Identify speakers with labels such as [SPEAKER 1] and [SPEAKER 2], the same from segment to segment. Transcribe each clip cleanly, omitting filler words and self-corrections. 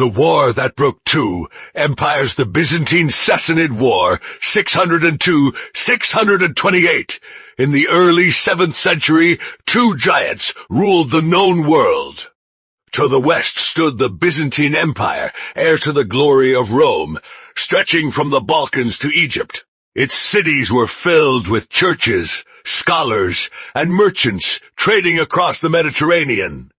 [SPEAKER 1] The war that broke two empires, the Byzantine-Sassanid War, 602-628. In the early 7th century, two giants ruled the known world. To the west stood the Byzantine Empire, heir to the glory of Rome, stretching from the Balkans to Egypt. Its cities were filled with churches, scholars, and merchants trading across the Mediterranean.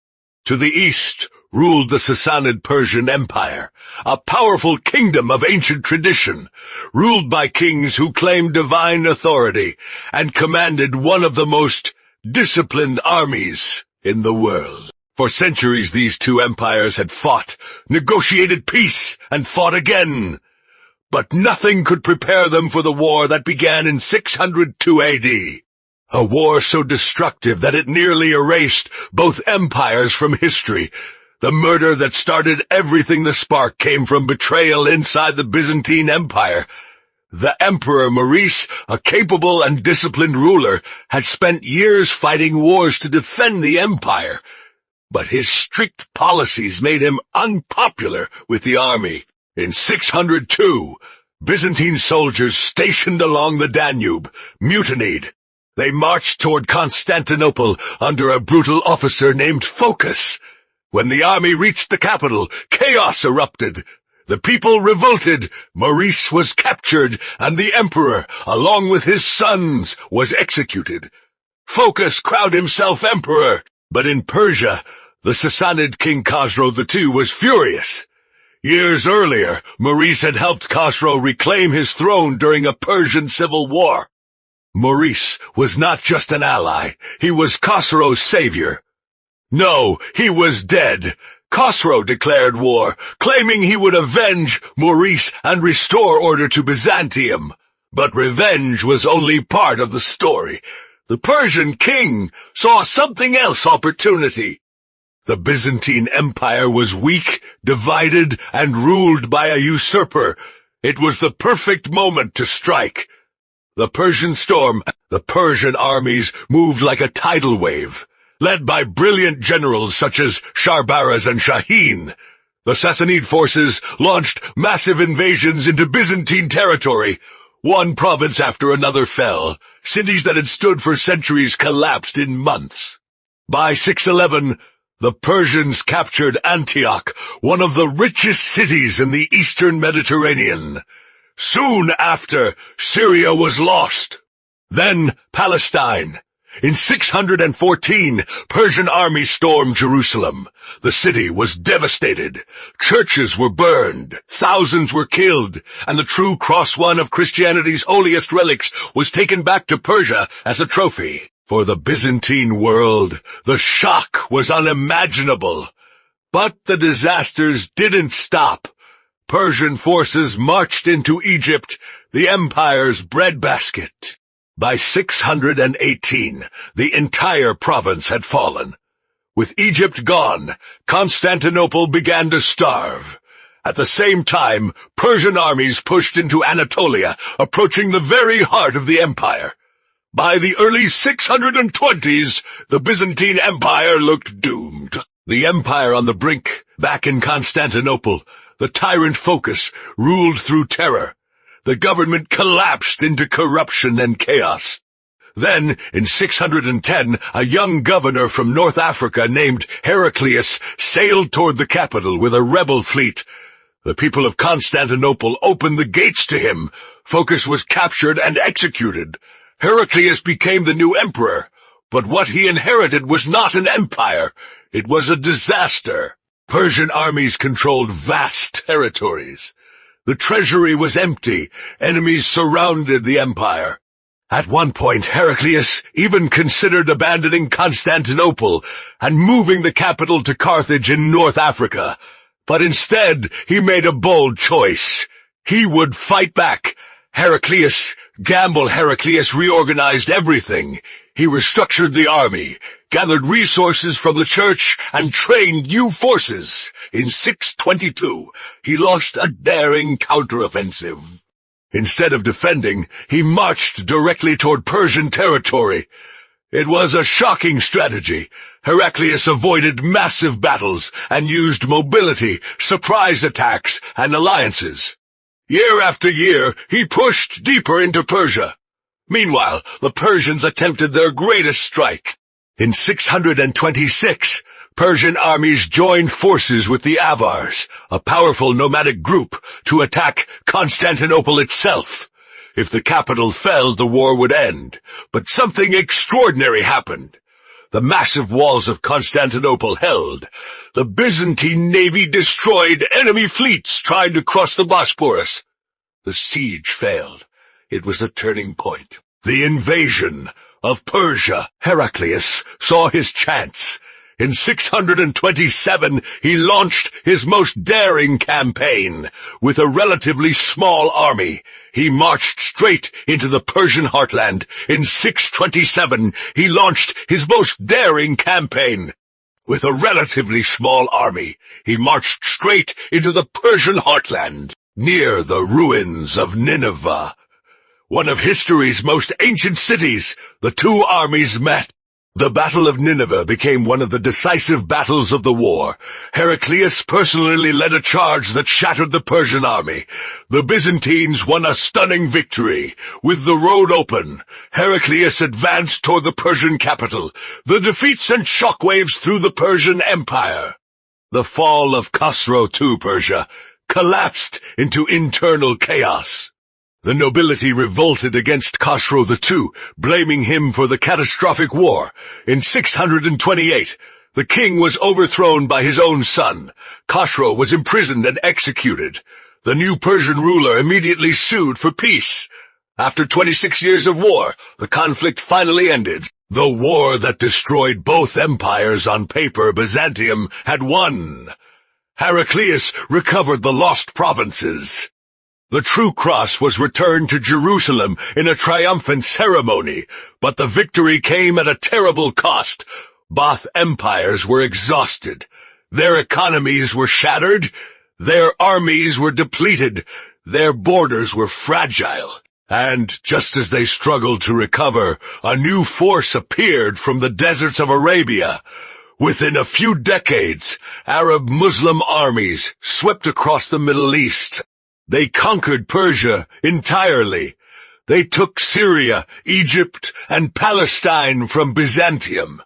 [SPEAKER 1] To the east ruled the Sassanid Persian Empire, a powerful kingdom of ancient tradition, ruled by kings who claimed divine authority and commanded one of the most disciplined armies in the world. For centuries these two empires had fought, negotiated peace, and fought again. But nothing could prepare them for the war that began in 602 AD. A war so destructive that it nearly erased both empires from history. The murder that started everything, the spark, came from betrayal inside the Byzantine Empire. The Emperor Maurice, a capable and disciplined ruler, had spent years fighting wars to defend the empire. But his strict policies made him unpopular with the army. In 602, Byzantine soldiers stationed along the Danube mutinied. They marched toward Constantinople under a brutal officer named Phocas. When the army reached the capital, chaos erupted. The people revolted, Maurice was captured, and the emperor, along with his sons, was executed. Phocas crowned himself emperor, but in Persia, the Sassanid king Khosrow II was furious. Years earlier, Maurice had helped Khosrow reclaim his throne during a Persian civil war. Maurice was not just an ally, he was Khosrow's savior. No, he was dead. Khosrow declared war, claiming he would avenge Maurice and restore order to Byzantium. But revenge was only part of the story. The Persian king saw something else: opportunity. The Byzantine Empire was weak, divided, and ruled by a usurper. It was the perfect moment to strike. The Persian storm, the Persian armies moved like a tidal wave, led by brilliant generals such as Sharbaraz and Shaheen. The Sassanid forces launched massive invasions into Byzantine territory. One province after another fell. Cities that had stood for centuries collapsed in months. By 611, the Persians captured Antioch, one of the richest cities in the eastern Mediterranean. Soon after, Syria was lost. Then Palestine. In 614, Persian armies stormed Jerusalem. The city was devastated. Churches were burned, thousands were killed, and the true cross, one of Christianity's holiest relics, was taken back to Persia as a trophy. For the Byzantine world, the shock was unimaginable. But the disasters didn't stop. Persian forces marched into Egypt, the empire's breadbasket. By 618, the entire province had fallen. With Egypt gone, Constantinople began to starve. At the same time, Persian armies pushed into Anatolia, approaching the very heart of the empire. By the early 620s, the Byzantine Empire looked doomed. The empire on the brink, back in Constantinople, the tyrant Phocas ruled through terror. The government collapsed into corruption and chaos. Then, in 610, a young governor from North Africa named Heraclius sailed toward the capital with a rebel fleet. The people of Constantinople opened the gates to him. Phocas was captured and executed. Heraclius became the new emperor, but what he inherited was not an empire. It was a disaster. Persian armies controlled vast territories. The treasury was empty. Enemies surrounded the empire. At one point, Heraclius even considered abandoning Constantinople and moving the capital to Carthage in North Africa. But instead, he made a bold choice. He would fight back. Heraclius reorganized everything. He restructured the army, gathered resources from the church, and trained new forces. In 622, he launched a daring counteroffensive. Instead of defending, he marched directly toward Persian territory. It was a shocking strategy. Heraclius avoided massive battles and used mobility, surprise attacks, and alliances. Year after year, he pushed deeper into Persia. Meanwhile, the Persians attempted their greatest strike. In 626, Persian armies joined forces with the Avars, a powerful nomadic group, to attack Constantinople itself. If the capital fell, the war would end. But something extraordinary happened. The massive walls of Constantinople held. The Byzantine navy destroyed enemy fleets trying to cross the Bosporus. The siege failed. It was a turning point. The invasion of Persia. Heraclius saw his chance. In 627, he launched his most daring campaign. With a relatively small army, he marched straight into the Persian heartland. In 627, he launched his most daring campaign. With a relatively small army, he marched straight into the Persian heartland, near the ruins of Nineveh. One of history's most ancient cities, the two armies met. The Battle of Nineveh became one of the decisive battles of the war. Heraclius personally led a charge that shattered the Persian army. The Byzantines won a stunning victory. With the road open, Heraclius advanced toward the Persian capital. The defeat sent shockwaves through the Persian Empire. The fall of Khosrow II Persia collapsed into internal chaos. The nobility revolted against Khosrow II, blaming him for the catastrophic war. In 628, the king was overthrown by his own son. Khosrow was imprisoned and executed. The new Persian ruler immediately sued for peace. After 26 years of war, the conflict finally ended. The war that destroyed both empires on paper, Byzantium, had won. Heraclius recovered the lost provinces. The true cross was returned to Jerusalem in a triumphant ceremony, but the victory came at a terrible cost. Both empires were exhausted. Their economies were shattered. Their armies were depleted. Their borders were fragile. And just as they struggled to recover, a new force appeared from the deserts of Arabia. Within a few decades, Arab Muslim armies swept across the Middle East. They conquered Persia entirely. They took Syria, Egypt, and Palestine from Byzantium.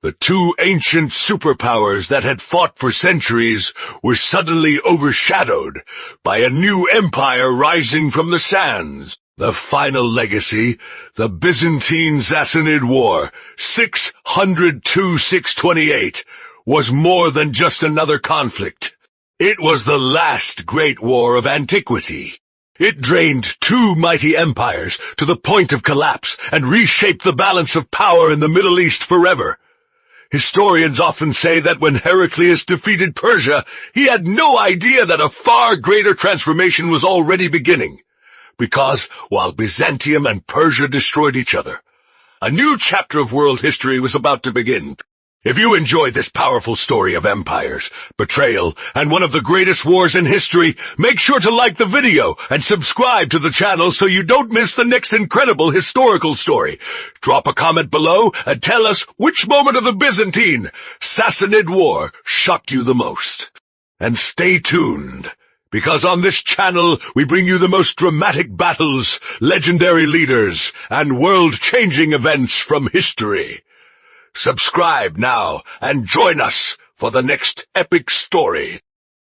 [SPEAKER 1] The two ancient superpowers that had fought for centuries were suddenly overshadowed by a new empire rising from the sands. The final legacy, the Byzantine-Sassanid War, 602-628, was more than just another conflict. It was the last great war of antiquity. It drained two mighty empires to the point of collapse and reshaped the balance of power in the Middle East forever. Historians often say that when Heraclius defeated Persia, he had no idea that a far greater transformation was already beginning. Because while Byzantium and Persia destroyed each other, a new chapter of world history was about to begin. If you enjoyed this powerful story of empires, betrayal, and one of the greatest wars in history, make sure to like the video and subscribe to the channel so you don't miss the next incredible historical story. Drop a comment below and tell us which moment of the Byzantine-Sassanid War shocked you the most. And stay tuned, because on this channel we bring you the most dramatic battles, legendary leaders, and world-changing events from history. Subscribe now and join us for the next epic story.